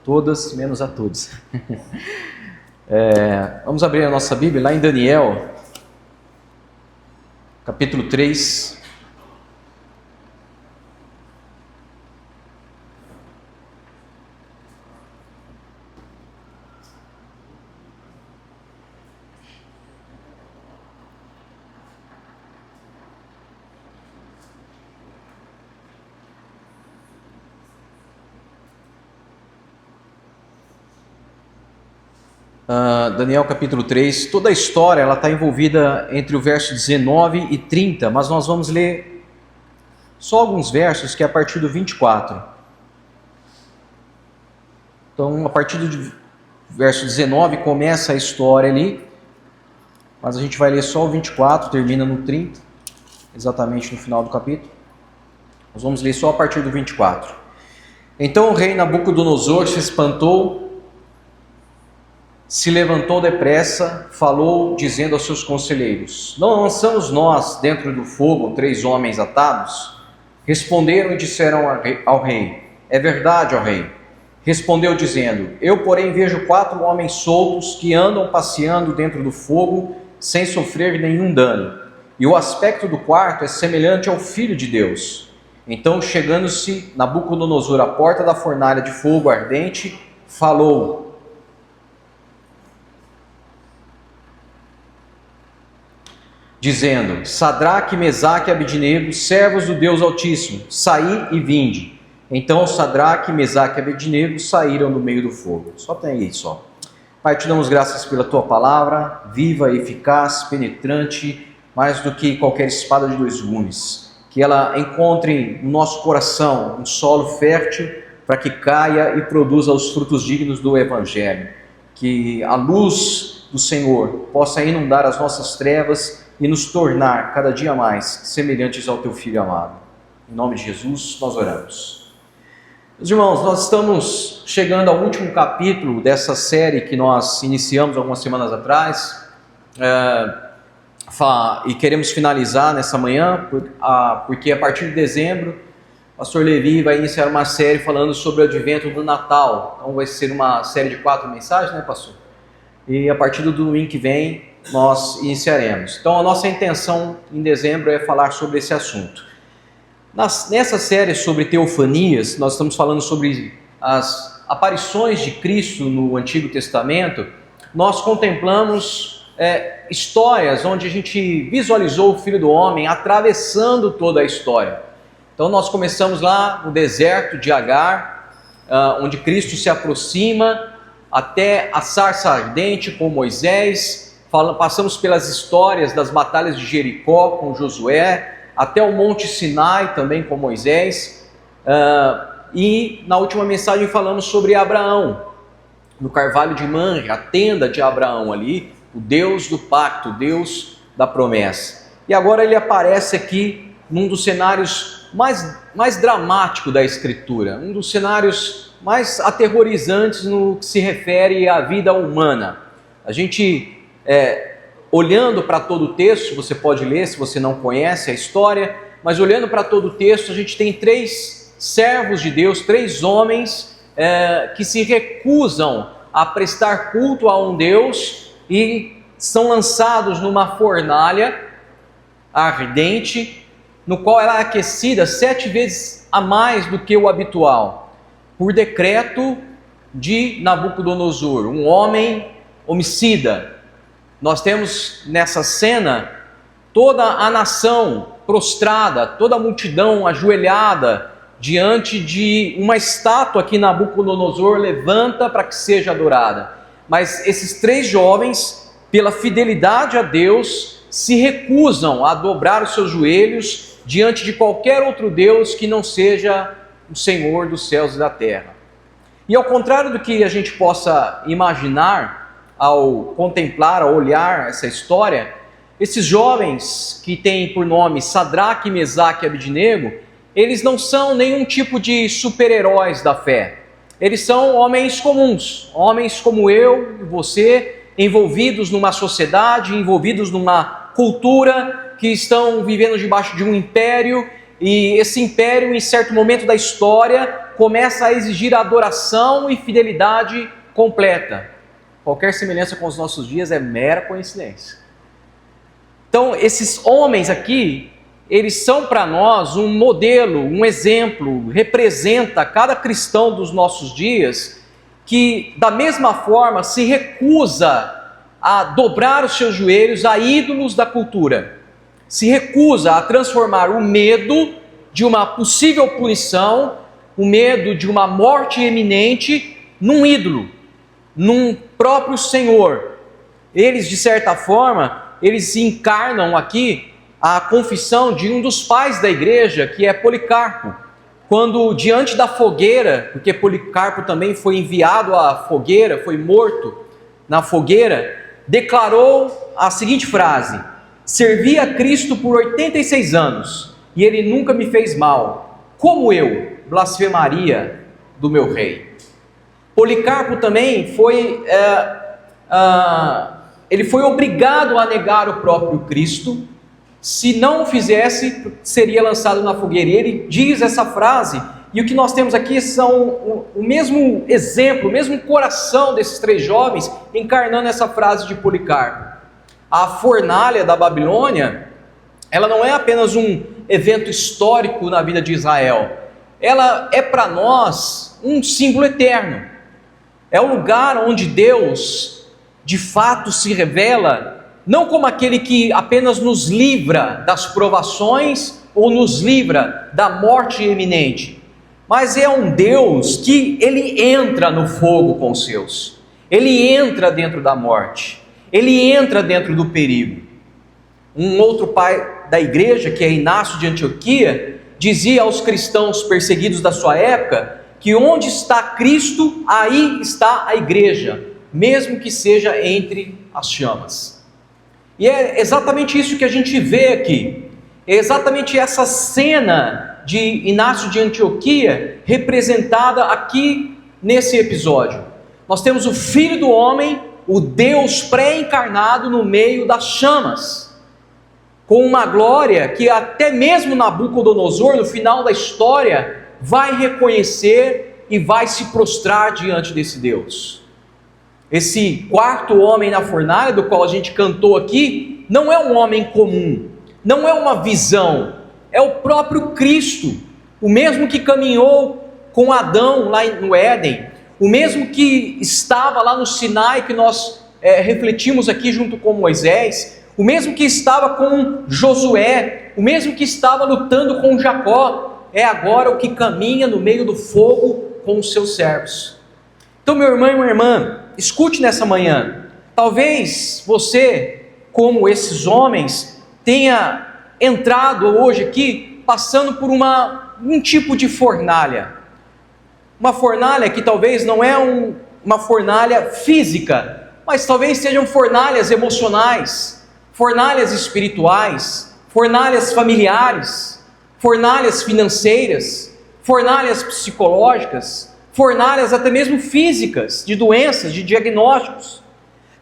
todas, menos a todos. Vamos abrir a nossa Bíblia lá em Daniel, capítulo 3. Daniel capítulo 3, toda a história ela está envolvida entre o verso 19 e 30, mas nós vamos ler só alguns versos, que é a partir do 24. Então, a partir do verso 19 começa a história ali, mas a gente vai ler só o 24, termina no 30, exatamente no final do capítulo. Nós vamos ler só a partir do 24. Então o rei Nabucodonosor se espantou, se levantou depressa, falou, dizendo aos seus conselheiros: não lançamos nós dentro do fogo 3 homens atados? Responderam e disseram ao rei: é verdade, ó rei. Respondeu dizendo: eu, porém, vejo 4 homens soltos que andam passeando dentro do fogo sem sofrer nenhum dano. E o aspecto do quarto é semelhante ao Filho de Deus. Então, chegando-se Nabucodonosor à porta da fornalha de fogo ardente, falou, dizendo: Sadraque, Mesaque e Abednego, servos do Deus Altíssimo, saí e vinde. Então Sadraque, Mesaque e Abednego saíram do meio do fogo. Só tem aí, só. Pai, te damos graças pela tua palavra, viva, eficaz, penetrante, mais do que qualquer espada de 2 gumes. Que ela encontre no nosso coração um solo fértil para que caia e produza os frutos dignos do Evangelho. Que a luz do Senhor possa inundar as nossas trevas e nos tornar cada dia mais semelhantes ao teu Filho amado. Em nome de Jesus nós oramos. Meus irmãos, nós estamos chegando ao último capítulo dessa série que nós iniciamos algumas semanas atrás, e queremos finalizar nessa manhã, porque a partir de dezembro o pastor Levi vai iniciar uma série falando sobre o advento do Natal. Então vai ser uma série de 4 mensagens, né, pastor? E a partir do domingo que vem nós iniciaremos. Então a nossa intenção em dezembro é falar sobre esse assunto. Nessa série sobre teofanias, nós estamos falando sobre as aparições de Cristo no Antigo Testamento. Nós contemplamos histórias onde a gente visualizou o Filho do Homem atravessando toda a história. Então nós começamos lá no deserto de Agar, onde Cristo se aproxima até a sarça ardente com Moisés. Passamos pelas histórias das batalhas de Jericó com Josué, até o Monte Sinai também com Moisés, e na última mensagem falamos sobre Abraão, no Carvalho de Manre, a tenda de Abraão ali, o Deus do pacto, o Deus da promessa. E agora ele aparece aqui num dos cenários mais dramáticos da Escritura, um dos cenários mais aterrorizantes no que se refere à vida humana. A gente olhando para todo o texto, você pode ler se você não conhece a história, mas olhando para todo o texto, a gente tem 3 servos de Deus, 3 homens que se recusam a prestar culto a um Deus e são lançados numa fornalha ardente, no qual ela é aquecida 7 vezes a mais do que o habitual, por decreto de Nabucodonosor, um homem homicida. Nós temos nessa cena toda a nação prostrada, toda a multidão ajoelhada diante de uma estátua que Nabucodonosor levanta para que seja adorada. Mas esses 3 jovens, pela fidelidade a Deus, se recusam a dobrar os seus joelhos diante de qualquer outro Deus que não seja o Senhor dos céus e da terra. E ao contrário do que a gente possa imaginar, ao contemplar, ao olhar essa história, esses jovens que têm por nome Sadraque, Mesaque e Abednego, eles não são nenhum tipo de super-heróis da fé. Eles são homens comuns, homens como eu e você, envolvidos numa sociedade, envolvidos numa cultura, que estão vivendo debaixo de um império, e esse império, em certo momento da história, começa a exigir adoração e fidelidade completa. Qualquer semelhança com os nossos dias é mera coincidência. Então, esses homens aqui, eles são para nós um modelo, um exemplo, representa cada cristão dos nossos dias que, da mesma forma, se recusa a dobrar os seus joelhos a ídolos da cultura, se recusa a transformar o medo de uma possível punição, o medo de uma morte iminente, num ídolo, num próprio Senhor. Eles, de certa forma, eles encarnam aqui a confissão de um dos pais da igreja, que é Policarpo, quando diante da fogueira, porque Policarpo também foi enviado à fogueira, foi morto na fogueira, declarou a seguinte frase: servi a Cristo por 86 anos, e Ele nunca me fez mal, como eu blasfemaria do meu rei. Policarpo também ele foi obrigado a negar o próprio Cristo. Se não o fizesse, seria lançado na fogueira. E ele diz essa frase, e o que nós temos aqui são o mesmo exemplo, o mesmo coração desses três jovens, encarnando essa frase de Policarpo. A fornalha da Babilônia, ela não é apenas um evento histórico na vida de Israel, ela é para nós um símbolo eterno. É o lugar onde Deus, de fato, se revela, não como aquele que apenas nos livra das provações ou nos livra da morte iminente, mas é um Deus que Ele entra no fogo com os seus, Ele entra dentro da morte, Ele entra dentro do perigo. Um outro pai da igreja, que é Inácio de Antioquia, dizia aos cristãos perseguidos da sua época que onde está Cristo, aí está a igreja, mesmo que seja entre as chamas. E é exatamente isso que a gente vê aqui, é exatamente essa cena de Inácio de Antioquia representada aqui nesse episódio. Nós temos o Filho do Homem, o Deus pré-encarnado no meio das chamas, com uma glória que até mesmo Nabucodonosor, no final da história, vai reconhecer e vai se prostrar diante desse Deus. Esse quarto homem na fornalha, do qual a gente cantou aqui, não é um homem comum, não é uma visão, é o próprio Cristo, o mesmo que caminhou com Adão lá no Éden, o mesmo que estava lá no Sinai, que nós refletimos aqui junto com Moisés, o mesmo que estava com Josué, o mesmo que estava lutando com Jacó, é agora o que caminha no meio do fogo com os seus servos. Então, meu irmão e minha irmã, escute nessa manhã, talvez você, como esses homens, tenha entrado hoje aqui, passando por um tipo de fornalha, uma fornalha que talvez não é uma fornalha física, mas talvez sejam fornalhas emocionais, fornalhas espirituais, fornalhas familiares, fornalhas financeiras, fornalhas psicológicas, fornalhas até mesmo físicas, de doenças, de diagnósticos.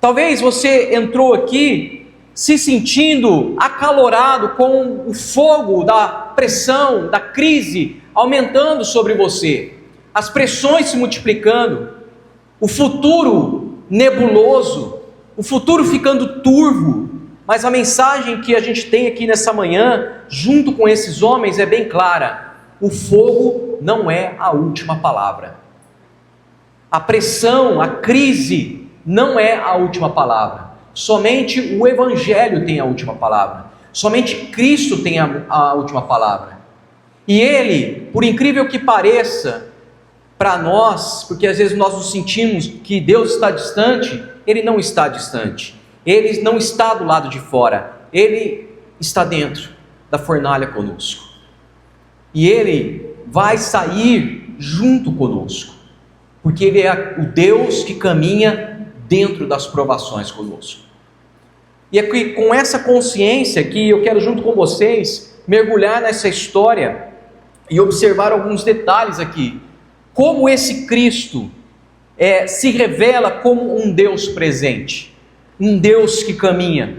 Talvez você entrou aqui se sentindo acalorado com o fogo da pressão, da crise aumentando sobre você, as pressões se multiplicando, o futuro nebuloso, o futuro ficando turvo. Mas a mensagem que a gente tem aqui nessa manhã, junto com esses homens, é bem clara: o fogo não é a última palavra. A pressão, a crise não é a última palavra. Somente o Evangelho tem a última palavra. Somente Cristo tem a última palavra. E Ele, por incrível que pareça, para nós, porque às vezes nós nos sentimos que Deus está distante, Ele não está distante. Ele não está do lado de fora, Ele está dentro da fornalha conosco. E Ele vai sair junto conosco, porque Ele é o Deus que caminha dentro das provações conosco. E é com essa consciência que eu quero, junto com vocês, mergulhar nessa história e observar alguns detalhes aqui. Como esse Cristo se revela como um Deus presente, um Deus que caminha,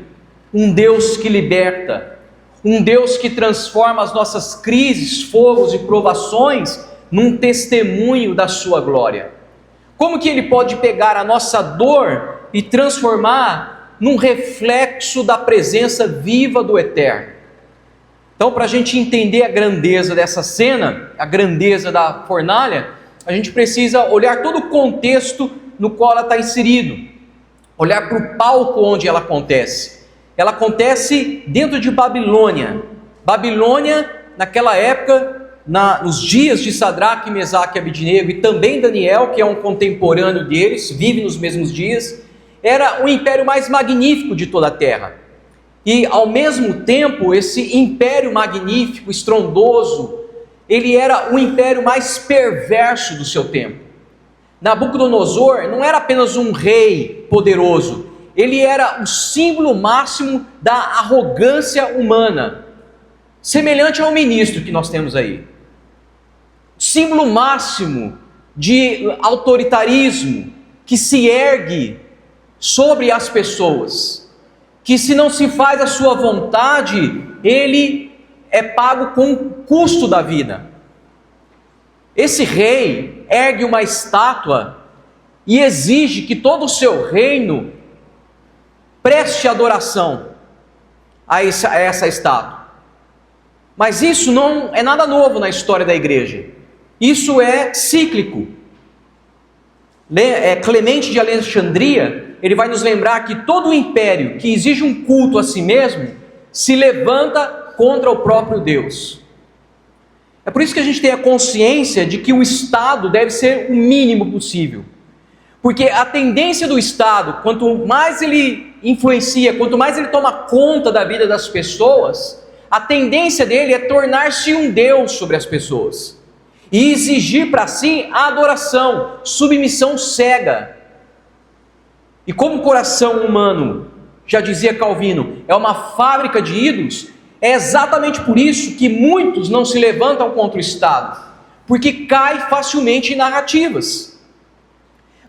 um Deus que liberta, um Deus que transforma as nossas crises, fogos e provações num testemunho da sua glória? Como que Ele pode pegar a nossa dor e transformar num reflexo da presença viva do Eterno? Então, para a gente entender a grandeza dessa cena, a grandeza da fornalha, a gente precisa olhar todo o contexto no qual ela está inserido, olhar para o palco onde ela acontece. Ela acontece dentro de Babilônia. Babilônia, naquela época, nos dias de Sadraque, Mesaque e Abidnego, e também Daniel, que é um contemporâneo deles, vive nos mesmos dias, era o império mais magnífico de toda a terra. E ao mesmo tempo, esse império magnífico, estrondoso, ele era o império mais perverso do seu tempo. Nabucodonosor não era apenas um rei poderoso, ele era o símbolo máximo da arrogância humana, semelhante ao ministro que nós temos aí. Símbolo máximo de autoritarismo que se ergue sobre as pessoas, que se não se faz a sua vontade, ele é pago com o custo da vida. Esse rei ergue uma estátua e exige que todo o seu reino preste adoração a essa estátua. Mas isso não é nada novo na história da igreja. Isso é cíclico. Clemente de Alexandria, ele vai nos lembrar que todo império que exige um culto a si mesmo, se levanta contra o próprio Deus. É por isso que a gente tem a consciência de que o Estado deve ser o mínimo possível. Porque a tendência do Estado, quanto mais ele influencia, quanto mais ele toma conta da vida das pessoas, a tendência dele é tornar-se um Deus sobre as pessoas. E exigir para si a adoração, submissão cega. E como o coração humano, já dizia Calvino, é uma fábrica de ídolos, é exatamente por isso que muitos não se levantam contra o Estado, porque cai facilmente em narrativas.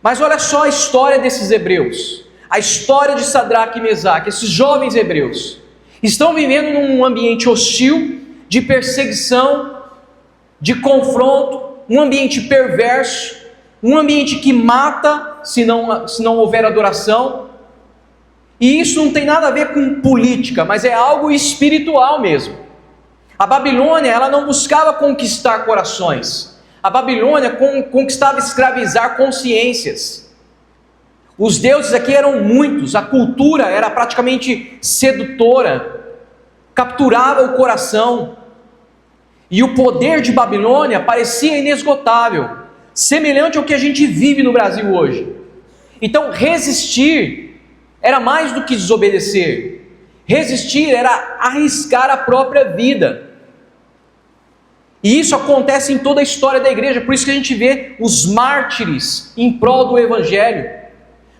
Mas olha só a história desses hebreus, a história de Sadraque e Mesaque, esses jovens hebreus, estão vivendo num ambiente hostil, de perseguição, de confronto, um ambiente perverso, um ambiente que mata se não houver adoração. E isso não tem nada a ver com política, mas é algo espiritual mesmo. A Babilônia, ela não buscava conquistar corações. A Babilônia conquistava escravizar consciências. Os deuses aqui eram muitos, a cultura era praticamente sedutora, capturava o coração. E o poder de Babilônia parecia inesgotável, semelhante ao que a gente vive no Brasil hoje. Então, resistir era mais do que desobedecer. Resistir era arriscar a própria vida. E isso acontece em toda a história da igreja, por isso que a gente vê os mártires em prol do Evangelho.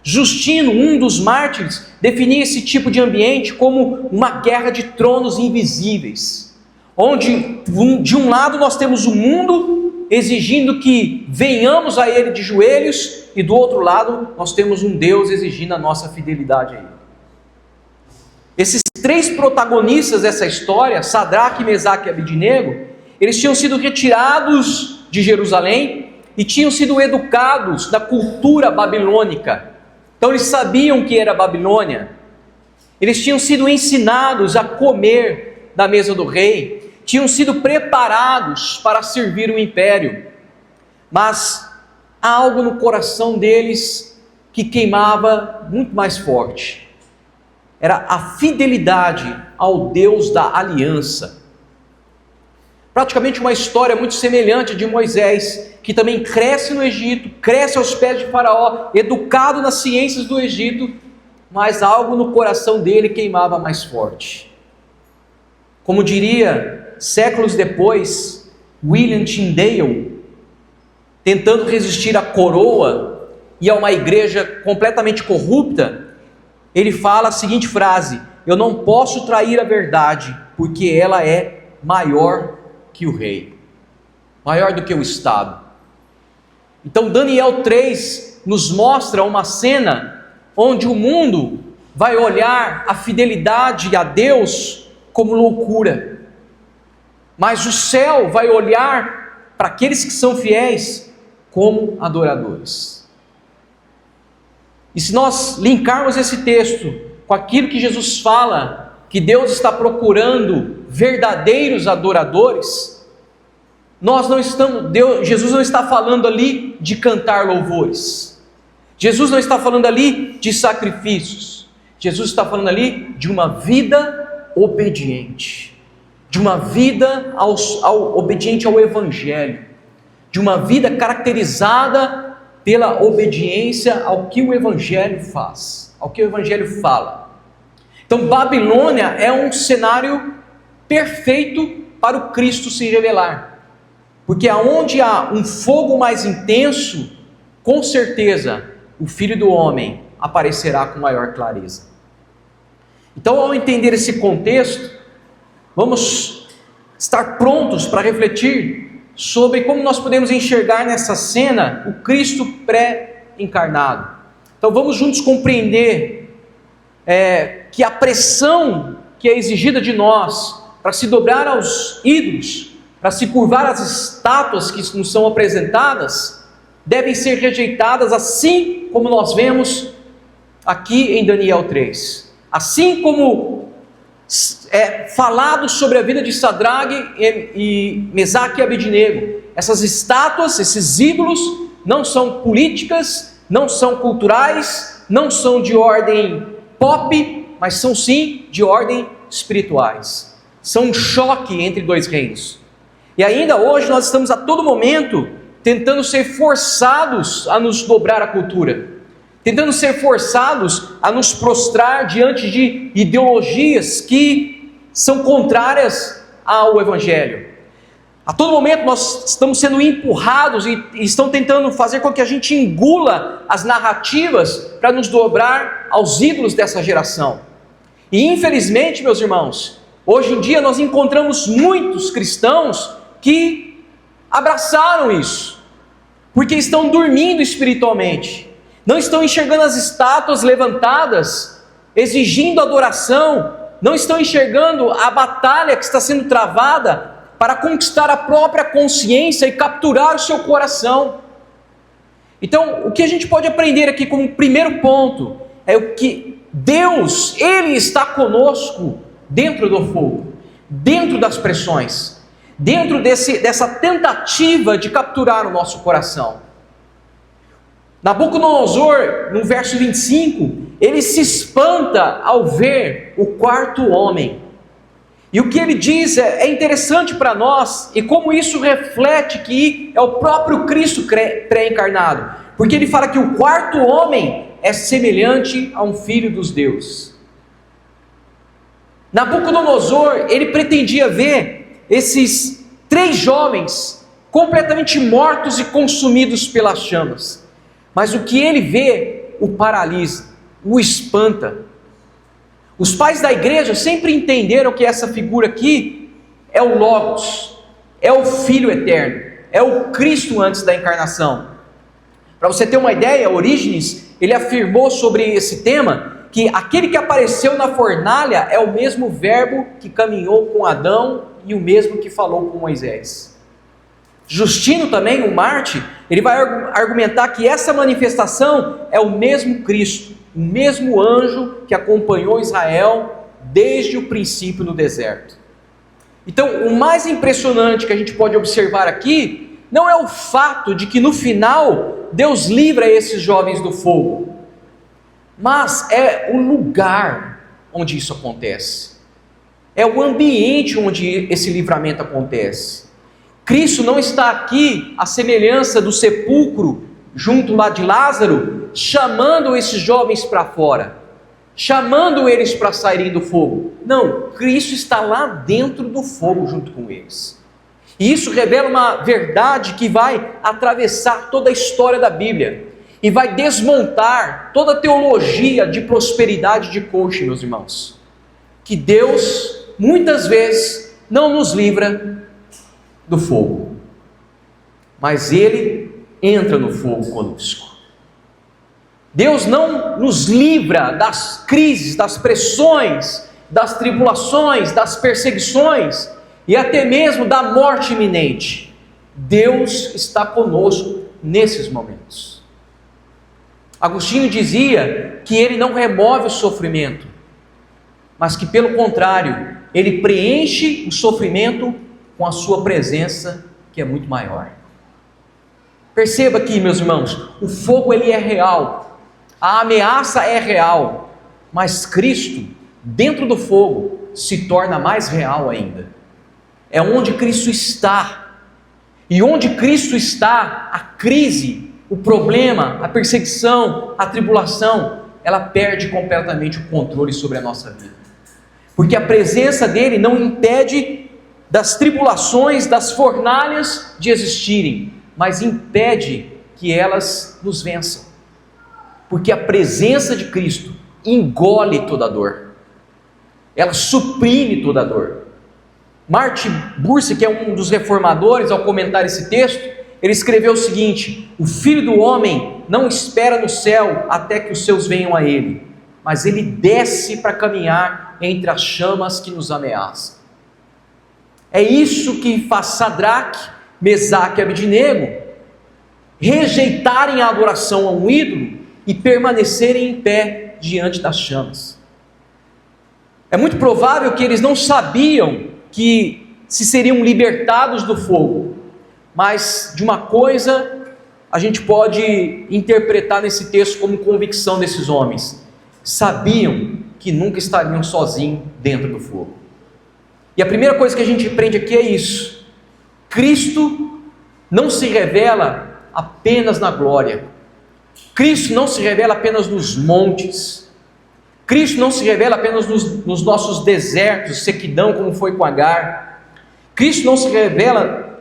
Justino, um dos mártires, definia esse tipo de ambiente como uma guerra de tronos invisíveis, onde de um lado nós temos o mundo exigindo que venhamos a ele de joelhos, e do outro lado nós temos um Deus exigindo a nossa fidelidade a ele. Esses três protagonistas dessa história, Sadraque, Mesaque e Abidnego, eles tinham sido retirados de Jerusalém e tinham sido educados na cultura babilônica. Então eles sabiam que era Babilônia. Eles tinham sido ensinados a comer da mesa do rei, tinham sido preparados para servir o império. Mas há algo no coração deles que queimava muito mais forte. Era a fidelidade ao Deus da aliança. Praticamente uma história muito semelhante de Moisés, que também cresce no Egito, cresce aos pés de Faraó, educado nas ciências do Egito, mas algo no coração dele queimava mais forte. Como diria, séculos depois, William Tyndale, tentando resistir à coroa e a uma igreja completamente corrupta, ele fala a seguinte frase: eu não posso trair a verdade, porque ela é maior que o rei, maior do que o Estado. Então Daniel 3 nos mostra uma cena onde o mundo vai olhar a fidelidade a Deus como loucura, mas o céu vai olhar para aqueles que são fiéis como adoradores. E se nós linkarmos esse texto com aquilo que Jesus fala, que Deus está procurando verdadeiros adoradores, Jesus não está falando ali de cantar louvores. Jesus não está falando ali de sacrifícios. Jesus está falando ali de uma vida obediente, de uma vida obediente ao Evangelho, de uma vida caracterizada pela obediência ao que o Evangelho faz, ao que o Evangelho fala. Então, Babilônia é um cenário perfeito para o Cristo se revelar, porque aonde há um fogo mais intenso, com certeza o Filho do Homem aparecerá com maior clareza. Então, ao entender esse contexto, vamos estar prontos para refletir sobre como nós podemos enxergar nessa cena o Cristo pré-encarnado. Então vamos juntos compreender que a pressão que é exigida de nós para se dobrar aos ídolos, para se curvar às estátuas que nos são apresentadas, devem ser rejeitadas, assim como nós vemos aqui em Daniel 3. Assim como falado sobre a vida de Sadraque e Mesaque e Abednego. Essas estátuas, esses ídolos, não são políticas, não são culturais, não são de ordem pop, mas são sim de ordem espirituais. São um choque entre dois reinos. E ainda hoje nós estamos a todo momento tentando ser forçados a nos dobrar à cultura, tentando ser forçados a nos prostrar diante de ideologias que são contrárias ao Evangelho. A todo momento nós estamos sendo empurrados e estão tentando fazer com que a gente engula as narrativas para nos dobrar aos ídolos dessa geração. E infelizmente, meus irmãos, hoje em dia nós encontramos muitos cristãos que abraçaram isso, porque estão dormindo espiritualmente, não estão enxergando as estátuas levantadas, exigindo adoração, não estão enxergando a batalha que está sendo travada para conquistar a própria consciência e capturar o seu coração. Então, o que a gente pode aprender aqui como primeiro ponto é o que Deus, Ele está conosco dentro do fogo, dentro das pressões, dentro dessa tentativa de capturar o nosso coração. Nabucodonosor, no verso 25, ele se espanta ao ver o quarto homem. E o que ele diz é interessante para nós, e como isso reflete que é o próprio Cristo pré-encarnado. Porque ele fala que o quarto homem é semelhante a um filho dos deuses. Nabucodonosor, ele pretendia ver esses 3 jovens completamente mortos e consumidos pelas chamas. Mas o que ele vê o paralisa, o espanta. Os pais da igreja sempre entenderam que essa figura aqui é o Logos, é o Filho Eterno, é o Cristo antes da encarnação. Para você ter uma ideia, Orígenes, ele afirmou sobre esse tema, que aquele que apareceu na fornalha é o mesmo verbo que caminhou com Adão e o mesmo que falou com Moisés. Justino também, o Marte, ele vai argumentar que essa manifestação é o mesmo Cristo, o mesmo anjo que acompanhou Israel desde o princípio no deserto. Então, o mais impressionante que a gente pode observar aqui não é o fato de que no final Deus livra esses jovens do fogo, mas é o lugar onde isso acontece, é o ambiente onde esse livramento acontece. Cristo não está aqui à semelhança do sepulcro junto lá de Lázaro, chamando esses jovens para fora, chamando eles para saírem do fogo. Não, Cristo está lá dentro do fogo junto com eles. E isso revela uma verdade que vai atravessar toda a história da Bíblia e vai desmontar toda a teologia de prosperidade de coaching, meus irmãos. Que Deus, muitas vezes, não nos livra do fogo, mas Ele entra no fogo conosco. Deus não nos livra das crises, das pressões, das tribulações, das perseguições e até mesmo da morte iminente. Deus está conosco nesses momentos. Agostinho dizia que ele não remove o sofrimento, mas que, pelo contrário, ele preenche o sofrimento com a sua presença, que é muito maior. Perceba aqui, meus irmãos, o fogo ele é real, a ameaça é real, mas Cristo, dentro do fogo, se torna mais real ainda. É onde Cristo está, e onde Cristo está, a crise, o problema, a perseguição, a tribulação, ela perde completamente o controle sobre a nossa vida, porque a presença dele não impede das tribulações, das fornalhas de existirem, mas impede que elas nos vençam, porque a presença de Cristo engole toda a dor, ela suprime toda a dor. Martin Bucer, que é um dos reformadores, ao comentar esse texto, ele escreveu o seguinte: o Filho do Homem não espera no céu até que os seus venham a ele, mas ele desce para caminhar entre as chamas que nos ameaçam. É isso que faz Sadraque, Mesaque e Abednego rejeitarem a adoração a um ídolo e permanecerem em pé diante das chamas. É muito provável que eles não sabiam que se seriam libertados do fogo, mas de uma coisa a gente pode interpretar nesse texto como convicção desses homens: sabiam que nunca estariam sozinhos dentro do fogo. E a primeira coisa que a gente aprende aqui é isso: Cristo não se revela apenas na glória, Cristo não se revela apenas nos montes, Cristo não se revela apenas nos nossos desertos, sequidão, como foi com Agar. Cristo não se revela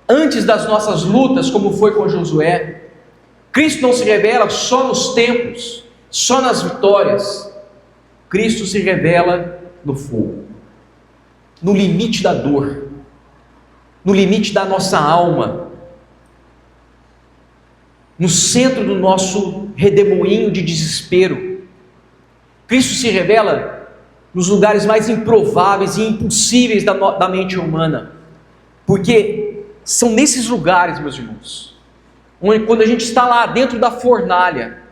antes das nossas lutas, como foi com Josué. Cristo não se revela só nos templos, só nas vitórias. Cristo se revela no fogo, no limite da dor, no limite da nossa alma, no centro do nosso redemoinho de desespero. Cristo se revela nos lugares mais improváveis e impossíveis da mente humana, porque são nesses lugares, meus irmãos, onde, quando a gente está lá dentro da fornalha,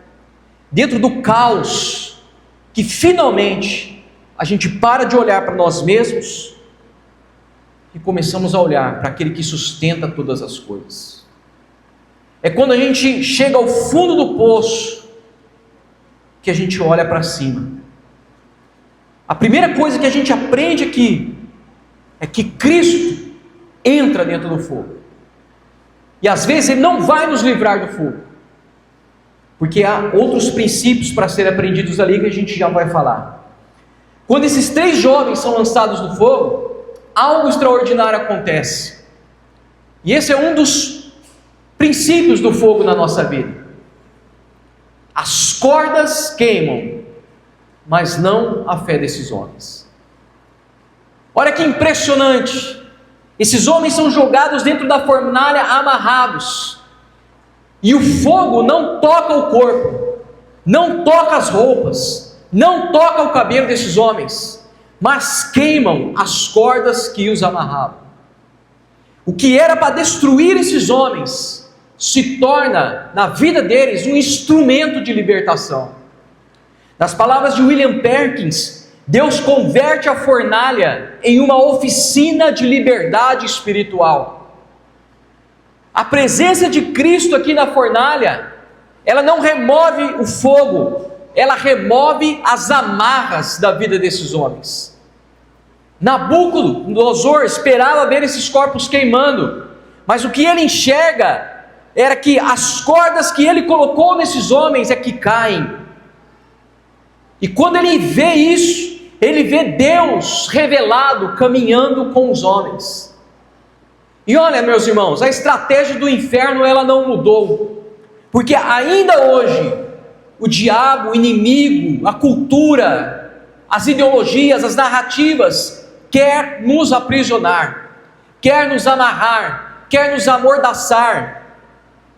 dentro do caos, que finalmente a gente para de olhar para nós mesmos e começamos a olhar para aquele que sustenta todas as coisas. É quando a gente chega ao fundo do poço que a gente olha para cima. A primeira coisa que a gente aprende aqui é que Cristo entra dentro do fogo, e às vezes Ele não vai nos livrar do fogo, porque há outros princípios para serem aprendidos ali que a gente já vai falar. Quando esses 3 jovens são lançados no fogo, algo extraordinário acontece, e esse é um dos princípios do fogo na nossa vida. As cordas queimam, mas não a fé desses homens. Olha que impressionante, esses homens são jogados dentro da fornalha amarrados, e o fogo não toca o corpo, não toca as roupas, não toca o cabelo desses homens, mas queimam as cordas que os amarravam. O que era para destruir esses homens se torna, na vida deles, um instrumento de libertação. Nas palavras de William Perkins, Deus converte a fornalha em uma oficina de liberdade espiritual. A presença de Cristo aqui na fornalha, ela não remove o fogo, ela remove as amarras da vida desses homens. Nabucodonosor esperava ver esses corpos queimando, mas o que ele enxerga era que as cordas que ele colocou nesses homens é que caem. E quando ele vê isso, ele vê Deus revelado caminhando com os homens. E olha, meus irmãos, a estratégia do inferno ela não mudou, porque ainda hoje o diabo, o inimigo, a cultura, as ideologias, as narrativas quer nos aprisionar, quer nos amarrar, quer nos amordaçar.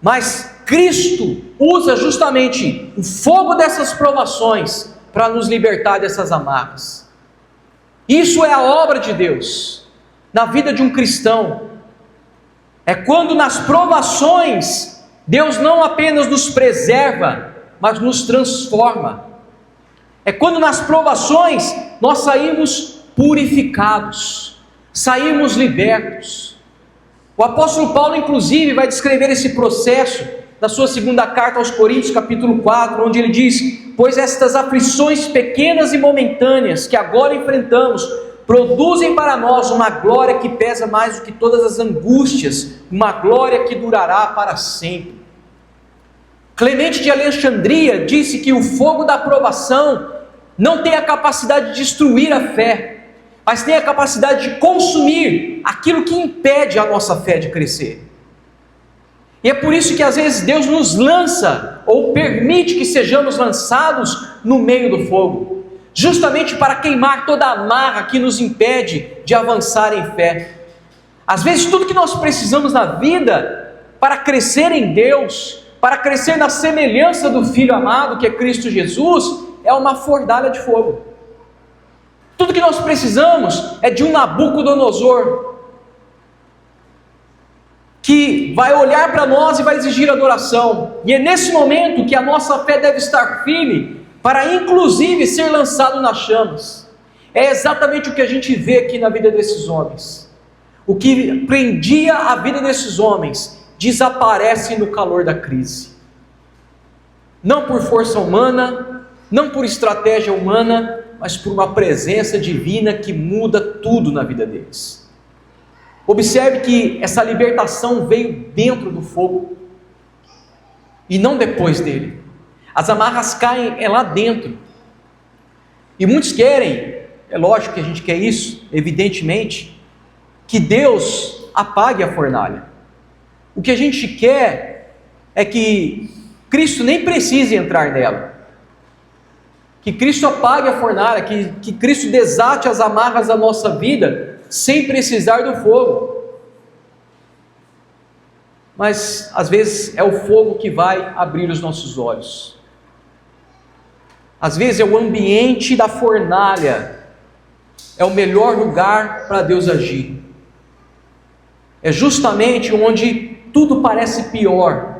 Mas Cristo usa justamente o fogo dessas provações para nos libertar dessas amarras. Isso é a obra de Deus na vida de um cristão. É quando nas provações Deus não apenas nos preserva, mas nos transforma. É quando nas provações nós saímos purificados, saímos libertos. O apóstolo Paulo, inclusive, vai descrever esse processo na sua segunda carta aos Coríntios, capítulo 4, onde ele diz: pois estas aflições pequenas e momentâneas que agora enfrentamos, produzem para nós uma glória que pesa mais do que todas as angústias, uma glória que durará para sempre. Clemente de Alexandria disse que o fogo da provação não tem a capacidade de destruir a fé, mas tem a capacidade de consumir aquilo que impede a nossa fé de crescer. E é por isso que às vezes Deus nos lança, ou permite que sejamos lançados no meio do fogo, justamente para queimar toda a amarra que nos impede de avançar em fé. Às vezes tudo que nós precisamos na vida para crescer em Deus, para crescer na semelhança do Filho amado que é Cristo Jesus, é uma fornalha de fogo. Tudo que nós precisamos é de um Nabucodonosor, que vai olhar para nós e vai exigir adoração. E é nesse momento que a nossa fé deve estar firme, para inclusive ser lançado nas chamas. É exatamente o que a gente vê aqui na vida desses homens. O que prendia a vida desses homens desaparece no calor da crise. Não por força humana, não por estratégia humana, mas por uma presença divina que muda tudo na vida deles. Observe que essa libertação veio dentro do fogo e não depois dele. As amarras caem lá dentro. E muitos querem, é lógico que a gente quer isso, evidentemente, que Deus apague a fornalha. O que a gente quer é que Cristo nem precise entrar nela. Que Cristo apague a fornalha, que Cristo desate as amarras da nossa vida, sem precisar do fogo. Mas às vezes é o fogo que vai abrir os nossos olhos. Às vezes é o ambiente da fornalha, é o melhor lugar para Deus agir. É justamente onde tudo parece pior,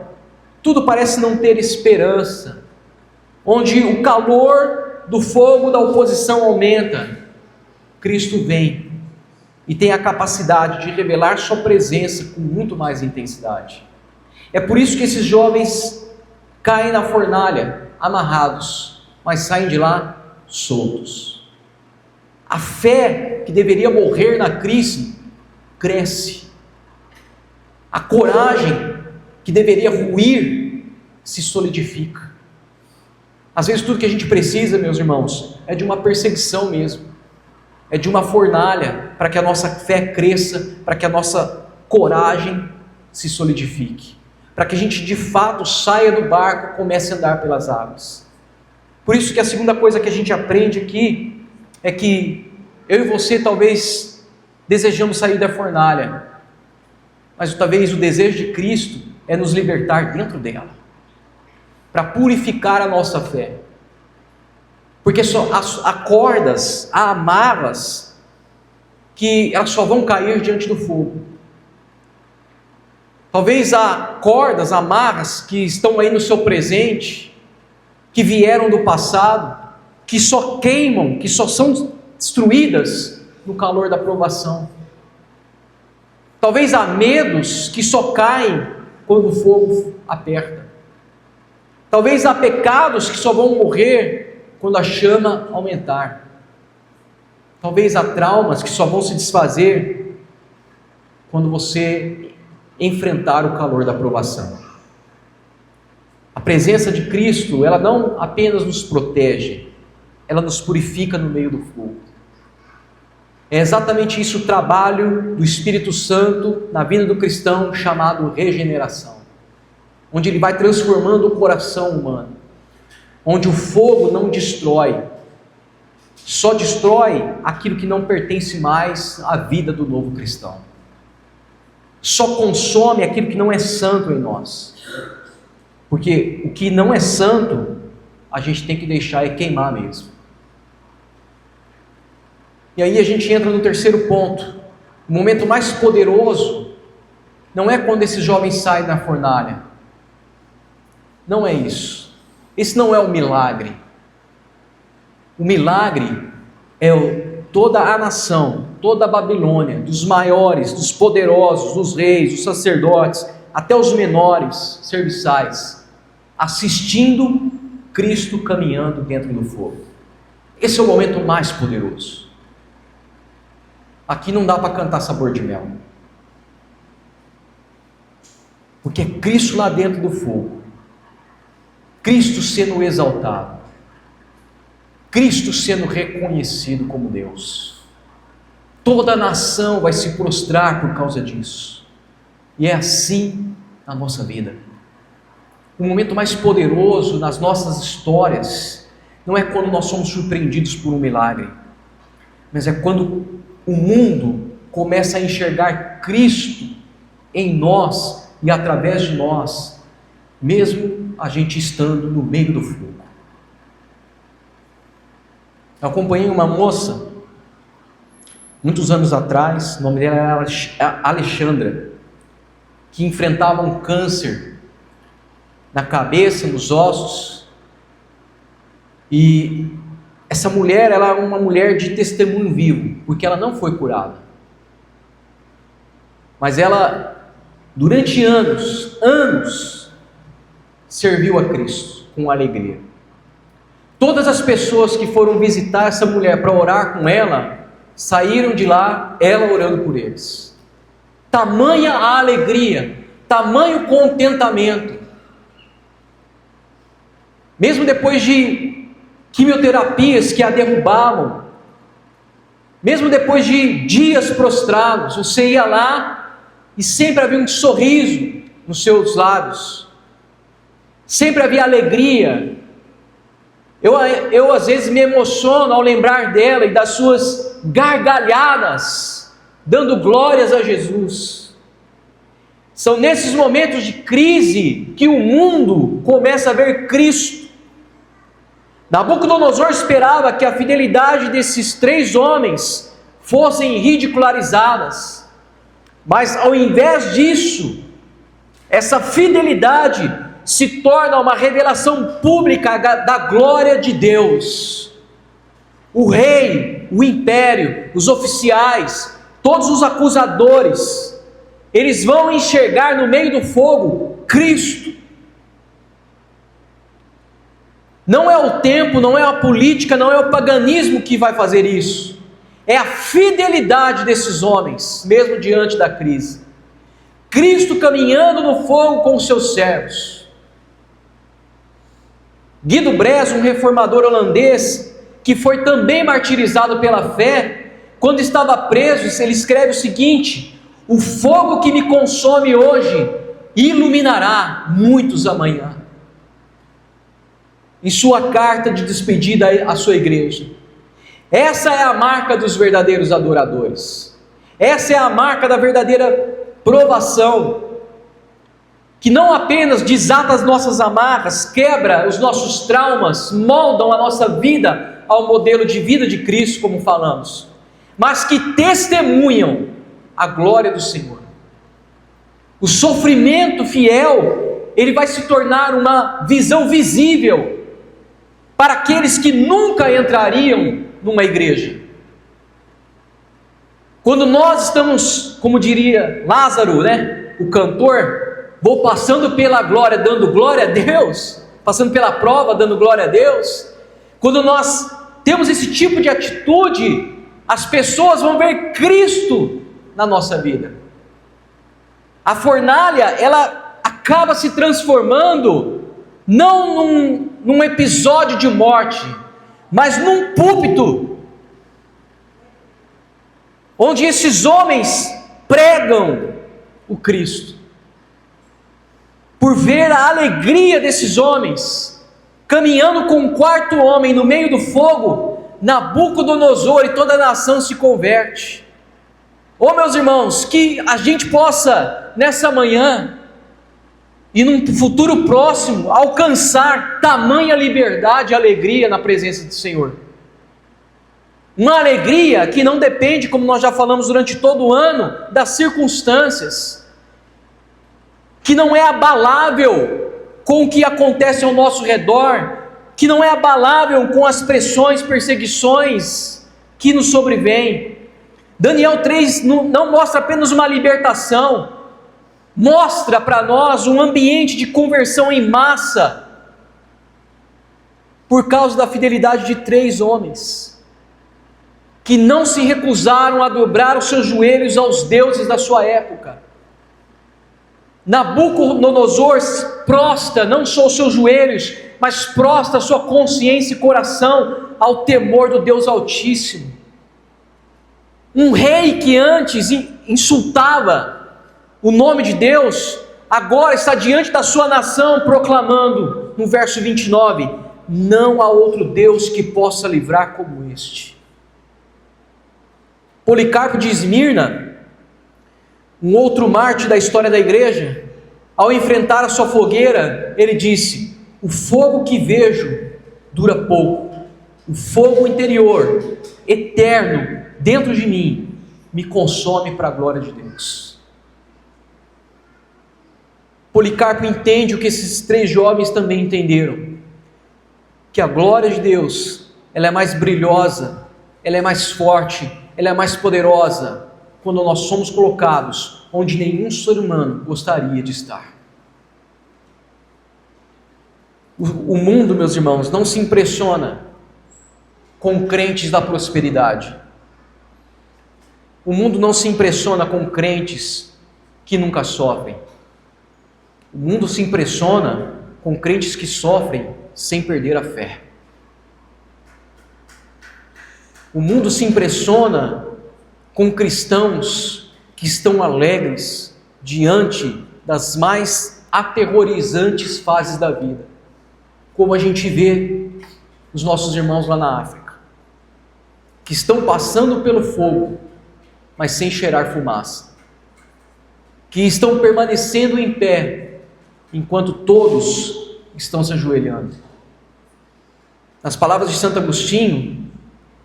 tudo parece não ter esperança, onde o calor do fogo da oposição aumenta. Cristo vem e tem a capacidade de revelar sua presença com muito mais intensidade. É por isso que esses jovens caem na fornalha, amarrados, mas saem de lá soltos. A fé que deveria morrer na crise, cresce. A coragem que deveria ruir, se solidifica. Às vezes tudo que a gente precisa, meus irmãos, é de uma perseguição mesmo. É de uma fornalha para que a nossa fé cresça, para que a nossa coragem se solidifique, para que a gente de fato saia do barco e comece a andar pelas águas. Por isso que a segunda coisa que a gente aprende aqui é que eu e você talvez desejamos sair da fornalha, mas talvez o desejo de Cristo é nos libertar dentro dela, para purificar a nossa fé. Porque há cordas, há amarras, que elas só vão cair diante do fogo. Talvez há cordas, amarras, que estão aí no seu presente, que vieram do passado, que só queimam, que só são destruídas no calor da provação. Talvez há medos que só caem quando o fogo aperta. Talvez há pecados que só vão morrer quando a chama aumentar. Talvez há traumas que só vão se desfazer quando você enfrentar o calor da provação. A presença de Cristo, ela não apenas nos protege, ela nos purifica no meio do fogo. É exatamente isso o trabalho do Espírito Santo na vida do cristão, chamado regeneração, onde ele vai transformando o coração humano, onde o fogo não destrói, só destrói aquilo que não pertence mais à vida do novo cristão, só consome aquilo que não é santo em nós, porque o que não é santo, a gente tem que deixar e queimar mesmo. E aí a gente entra no terceiro ponto, o momento mais poderoso não é quando esse jovem sai da fornalha. Não é isso. Esse não é o milagre. O milagre é toda a nação, toda a Babilônia, dos maiores, dos poderosos, dos reis, dos sacerdotes, até os menores serviçais, assistindo Cristo caminhando dentro do fogo. Esse é o momento mais poderoso. Aqui não dá para cantar sabor de mel, porque é Cristo lá dentro do fogo, Cristo sendo exaltado, Cristo sendo reconhecido como Deus. Toda a nação vai se prostrar por causa disso. E é assim na nossa vida. O momento mais poderoso nas nossas histórias não é quando nós somos surpreendidos por um milagre, mas é quando o mundo começa a enxergar Cristo em nós e através de nós, mesmo a gente estando no meio do fogo. Eu acompanhei uma moça, muitos anos atrás, o nome dela era Alexandra, que enfrentava um câncer na cabeça, nos ossos, e essa mulher, ela é uma mulher de testemunho vivo, porque ela não foi curada, mas ela, durante anos, serviu a Cristo com alegria. Todas as pessoas que foram visitar essa mulher para orar com ela, saíram de lá, ela orando por eles. Tamanha a alegria, tamanho contentamento. Mesmo depois de quimioterapias que a derrubavam, mesmo depois de dias prostrados, você ia lá e sempre havia um sorriso nos seus lábios, sempre havia alegria. Eu às vezes me emociono ao lembrar dela e das suas gargalhadas, dando glórias a Jesus. São nesses momentos de crise que o mundo começa a ver Cristo. Nabucodonosor esperava que a fidelidade desses 3 homens fossem ridicularizadas, mas ao invés disso, essa fidelidade se torna uma revelação pública da glória de Deus. O rei, o império, os oficiais, todos os acusadores, eles vão enxergar no meio do fogo Cristo. Não é o tempo, não é a política, não é o paganismo que vai fazer isso. É a fidelidade desses homens, mesmo diante da crise. Cristo caminhando no fogo com os seus servos. Guido Bres, um reformador holandês, que foi também martirizado pela fé, quando estava preso, ele escreve o seguinte: o fogo que me consome hoje iluminará muitos amanhã. Em sua carta de despedida à sua igreja. Essa é a marca dos verdadeiros adoradores. Essa é a marca da verdadeira provação, que não apenas desata as nossas amarras, quebra os nossos traumas, moldam a nossa vida ao modelo de vida de Cristo, como falamos, mas que testemunham a glória do Senhor. O sofrimento fiel, ele vai se tornar uma visão visível para aqueles que nunca entrariam numa igreja. Quando nós estamos, como diria Lázaro, o cantor, vou passando pela glória, dando glória a Deus, passando pela prova, dando glória a Deus. Quando nós temos esse tipo de atitude, as pessoas vão ver Cristo na nossa vida. A fornalha, ela acaba se transformando não num episódio de morte, mas num púlpito, onde esses homens pregam o Cristo. Por ver a alegria desses homens, caminhando com um 4º homem no meio do fogo, Nabucodonosor e toda a nação se converte. Meus irmãos, que a gente possa, nessa manhã, e num futuro próximo, alcançar tamanha liberdade e alegria na presença do Senhor. Uma alegria que não depende, como nós já falamos durante todo o ano, das circunstâncias, que não é abalável com o que acontece ao nosso redor, que não é abalável com as pressões, perseguições que nos sobrevêm. Daniel 3 não mostra apenas uma libertação, mostra para nós um ambiente de conversão em massa, por causa da fidelidade de 3 homens, que não se recusaram a dobrar os seus joelhos aos deuses da sua época. Nabucodonosor prostra não só os seus joelhos, mas prostra a sua consciência e coração ao temor do Deus Altíssimo. Um rei que antes insultava o nome de Deus, agora está diante da sua nação proclamando, no verso 29, não há outro Deus que possa livrar como este. Policarpo de Esmirna, um outro mártir da história da igreja, ao enfrentar a sua fogueira, ele disse: o fogo que vejo dura pouco, o fogo interior, eterno, dentro de mim, me consome para a glória de Deus. Policarpo entende o que esses 3 jovens também entenderam, que a glória de Deus, ela é mais brilhosa, ela é mais forte, ela é mais poderosa, quando nós somos colocados onde nenhum ser humano gostaria de estar. O mundo, meus irmãos, não se impressiona com crentes da prosperidade. O mundo não se impressiona com crentes que nunca sofrem. O mundo se impressiona com crentes que sofrem sem perder a fé. O mundo se impressiona com cristãos que estão alegres diante das mais aterrorizantes fases da vida, como a gente vê os nossos irmãos lá na África, que estão passando pelo fogo, mas sem cheirar fumaça, que estão permanecendo em pé, enquanto todos estão se ajoelhando. Nas palavras de Santo Agostinho,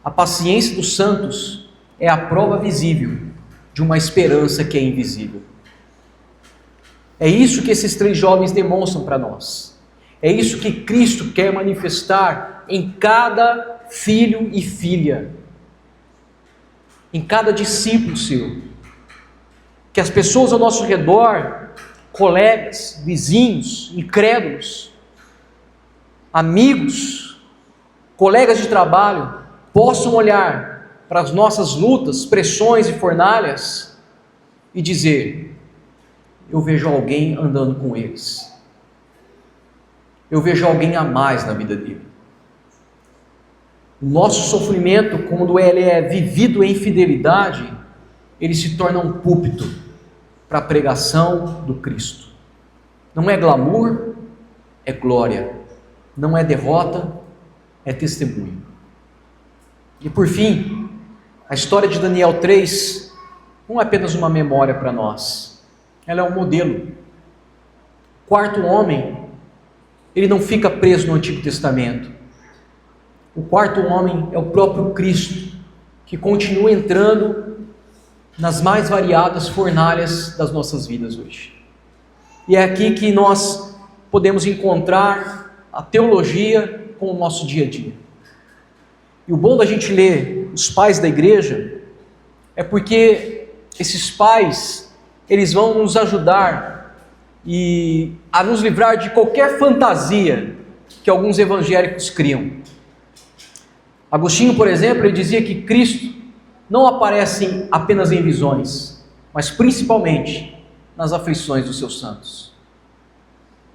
a paciência dos santos é a prova visível de uma esperança que é invisível. É isso que esses 3 jovens demonstram para nós. É isso que Cristo quer manifestar em cada filho e filha, em cada discípulo seu. Que as pessoas ao nosso redor, colegas, vizinhos, incrédulos, amigos, colegas de trabalho, possam olhar para as nossas lutas, pressões e fornalhas e dizer: eu vejo alguém andando com eles, eu vejo alguém a mais na vida dele. O nosso sofrimento, quando ele é vivido em fidelidade, ele se torna um púlpito para a pregação do Cristo. Não é glamour, é glória. Não é derrota, é testemunho. E por fim, a história de Daniel 3 não é apenas uma memória para nós, ela é um modelo. O 4º homem, ele não fica preso no Antigo Testamento. O 4º homem é o próprio Cristo, que continua entrando nas mais variadas fornalhas das nossas vidas hoje. E é aqui que nós podemos encontrar a teologia com o nosso dia a dia. E o bom da gente ler os pais da igreja é porque esses pais, eles vão nos ajudar a nos livrar de qualquer fantasia que alguns evangélicos criam. Agostinho, por exemplo, ele dizia que Cristo não aparece apenas em visões, mas principalmente nas aflições dos seus santos.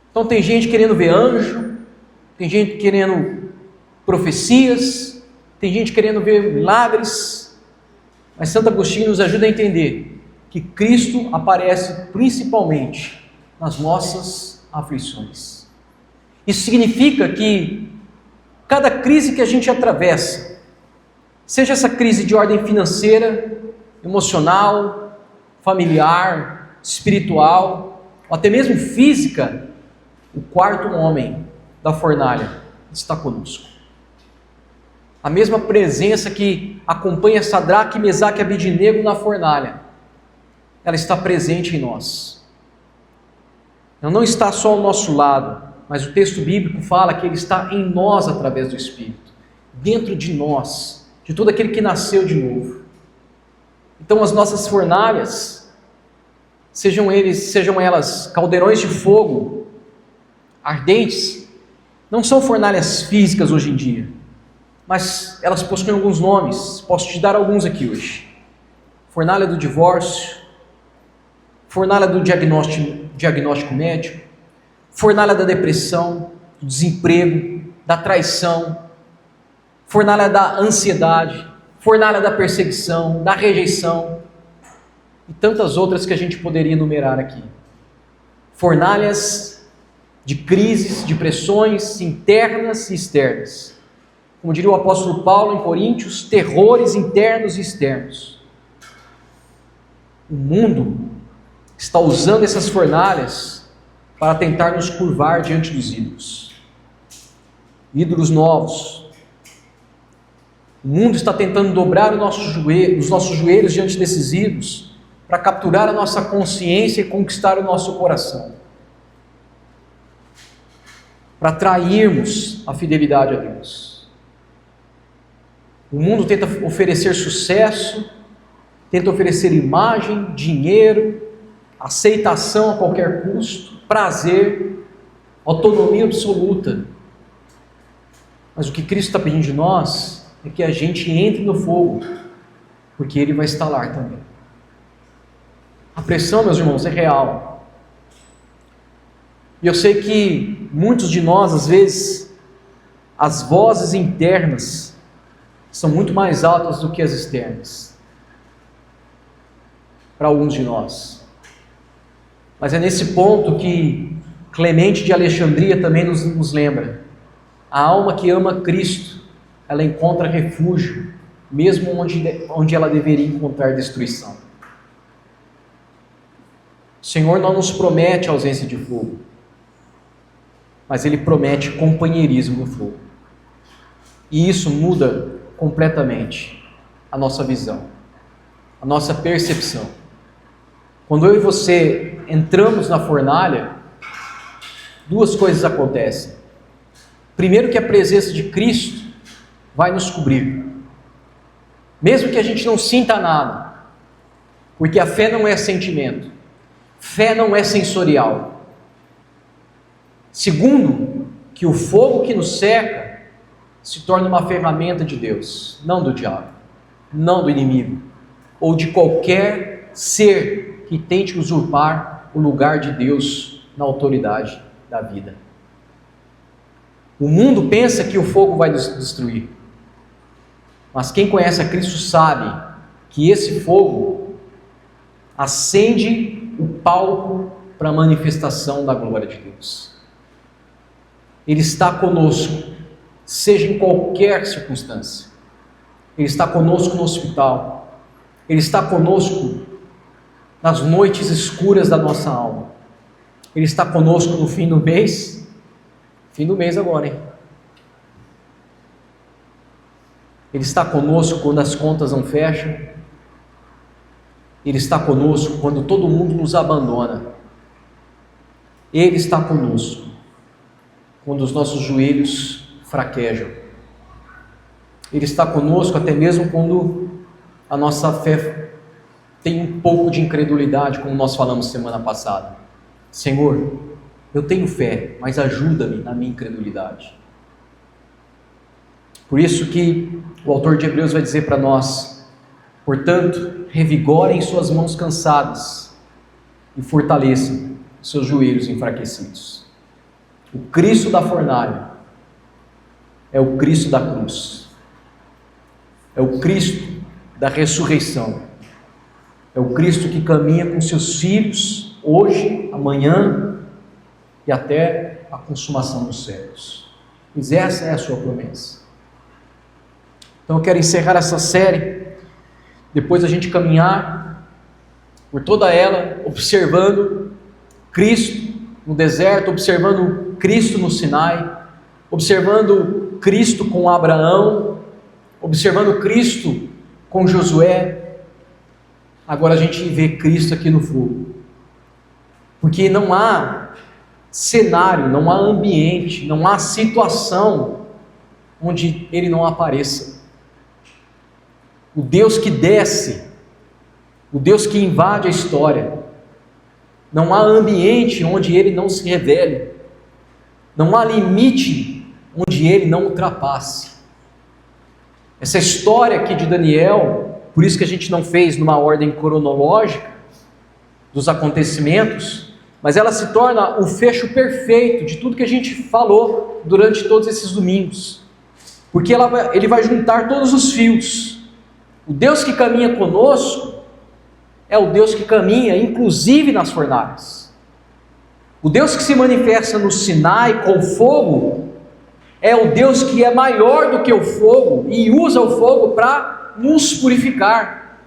Então tem gente querendo ver anjo, tem gente querendo profecias, tem gente querendo ver milagres, mas Santo Agostinho nos ajuda a entender que Cristo aparece principalmente nas nossas aflições. Isso significa que cada crise que a gente atravessa, seja essa crise de ordem financeira, emocional, familiar, espiritual, ou até mesmo física, o 4º homem da fornalha está conosco. A mesma presença que acompanha Sadraque, Mesaque e Abednego na fornalha, ela está presente em nós. não está só ao nosso lado, mas o texto bíblico fala que Ele está em nós através do Espírito, dentro de nós, de todo aquele que nasceu de novo. Então as nossas fornalhas, sejam elas caldeirões de fogo, ardentes, não são fornalhas físicas hoje em dia, mas elas possuem alguns nomes. Posso te dar alguns aqui hoje: fornalha do divórcio, fornalha do diagnóstico médico, fornalha da depressão, do desemprego, da traição, fornalha da ansiedade, fornalha da perseguição, da rejeição e tantas outras que a gente poderia enumerar aqui. Fornalhas de crises, de pressões internas e externas. Como diria o apóstolo Paulo em Coríntios, terrores internos e externos. O mundo está usando essas fornalhas para tentar nos curvar diante dos ídolos. Ídolos novos. O mundo está tentando dobrar os nossos joelhos diante desses ídolos para capturar a nossa consciência e conquistar o nosso coração. Para trairmos a fidelidade a Deus. O mundo tenta oferecer sucesso, tenta oferecer imagem, dinheiro, aceitação a qualquer custo, prazer, autonomia absoluta. Mas o que Cristo está pedindo de nós é que a gente entre no fogo, porque Ele vai estar lá também. A pressão, meus irmãos, é real. E eu sei que muitos de nós, às vezes, as vozes internas são muito mais altas do que as externas. Para alguns de nós. Mas é nesse ponto que Clemente de Alexandria também nos lembra. A alma que ama Cristo, ela encontra refúgio, mesmo onde ela deveria encontrar destruição. O Senhor não nos promete a ausência de fogo, mas Ele promete companheirismo no fogo. E isso muda completamente a nossa visão, a nossa percepção. Quando eu e você entramos na fornalha, duas coisas acontecem. Primeiro, que a presença de Cristo vai nos cobrir, mesmo que a gente não sinta nada, porque a fé não é sentimento, fé não é sensorial. Segundo, que o fogo que nos cerca se torna uma ferramenta de Deus, não do diabo, não do inimigo, ou de qualquer ser que tente usurpar o lugar de Deus na autoridade da vida. O mundo pensa que o fogo vai nos destruir, mas quem conhece a Cristo sabe que esse fogo acende o palco para a manifestação da glória de Deus. Ele está conosco, seja em qualquer circunstância. Ele está conosco no hospital. Ele está conosco nas noites escuras da nossa alma. Ele está conosco no fim do mês. Fim do mês agora, hein? Ele está conosco quando as contas não fecham. Ele está conosco quando todo mundo nos abandona. Ele está conosco quando os nossos joelhos fraquejam. Ele está conosco até mesmo quando a nossa fé tem um pouco de incredulidade, como nós falamos semana passada. Senhor, eu tenho fé, mas ajuda-me na minha incredulidade. Por isso que o autor de Hebreus vai dizer para nós: portanto, revigorem suas mãos cansadas e fortaleçam seus joelhos enfraquecidos. O Cristo da fornalha é o Cristo da cruz, é o Cristo da ressurreição, é o Cristo que caminha com seus filhos hoje, amanhã e até a consumação dos séculos. Pois essa é a sua promessa. Então eu quero encerrar essa série, depois a gente caminhar por toda ela, observando Cristo no deserto, observando Cristo no Sinai, observando Cristo com Abraão, observando Cristo com Josué. Agora a gente vê Cristo aqui no fogo, porque não há cenário, não há ambiente, não há situação onde Ele não apareça. O Deus que desce, o Deus que invade a história, não há ambiente onde Ele não se revele, não há limite onde Ele não ultrapasse. Essa história aqui de Daniel, por isso que a gente não fez numa ordem cronológica dos acontecimentos, mas ela se torna o fecho perfeito de tudo que a gente falou durante todos esses domingos, porque ele vai juntar todos os fios. O Deus que caminha conosco é o Deus que caminha inclusive nas fornalhas. O Deus que se manifesta no Sinai com fogo é o Deus que é maior do que o fogo e usa o fogo para nos purificar.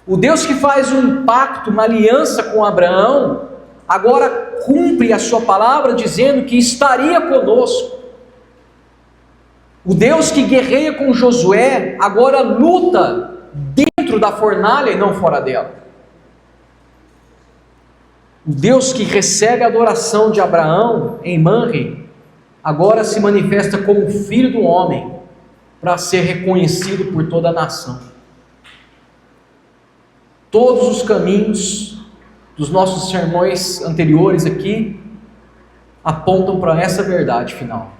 O Deus que faz um pacto, uma aliança com Abraão, agora cumpre a sua palavra dizendo que estaria conosco. O Deus que guerreia com Josué, agora luta dentro da fornalha e não fora dela. O Deus que recebe a adoração de Abraão em Manre, agora se manifesta como Filho do Homem, para ser reconhecido por toda a nação. Todos os caminhos dos nossos sermões anteriores aqui apontam para essa verdade final.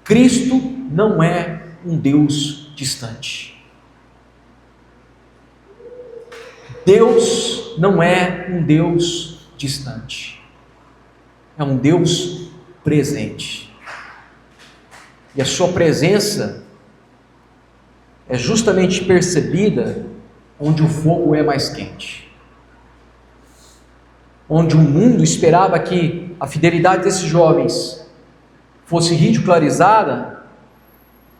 Cristo não é um Deus distante. Deus não é um Deus distante. É um Deus presente. E a sua presença é justamente percebida onde o fogo é mais quente. Onde o mundo esperava que a fidelidade desses jovens fosse ridicularizada,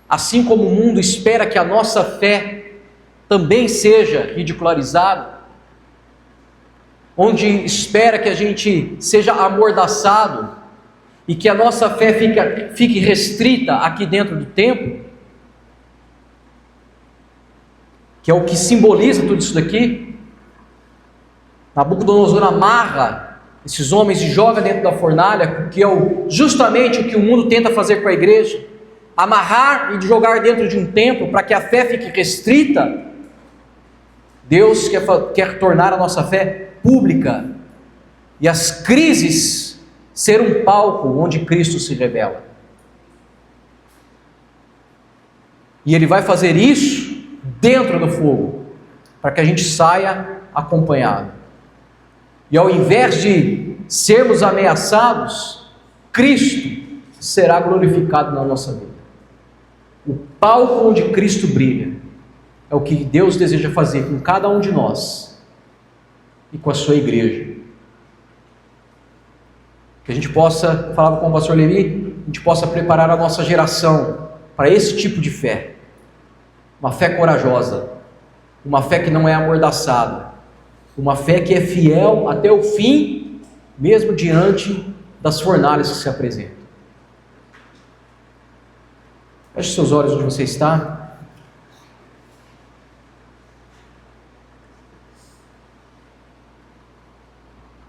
assim como o mundo espera que a nossa fé também seja ridicularizada, onde espera que a gente seja amordaçado e que a nossa fé fique restrita aqui dentro do templo, que é o que simboliza tudo isso daqui. Nabucodonosor amarra esses homens e joga dentro da fornalha, que é justamente o que o mundo tenta fazer com a igreja, amarrar e jogar dentro de um templo para que a fé fique restrita. Deus quer tornar a nossa fé pública e as crises ser um palco onde Cristo se revela. E Ele vai fazer isso dentro do fogo, para que a gente saia acompanhado. E ao invés de sermos ameaçados, Cristo será glorificado na nossa vida. O palco onde Cristo brilha é o que Deus deseja fazer com cada um de nós e com a sua igreja. Que a gente possa, falava com o pastor Levi, a gente possa preparar a nossa geração para esse tipo de fé. Uma fé corajosa, uma fé que não é amordaçada, uma fé que é fiel até o fim, mesmo diante das fornalhas que se apresentam. Feche seus olhos onde você está.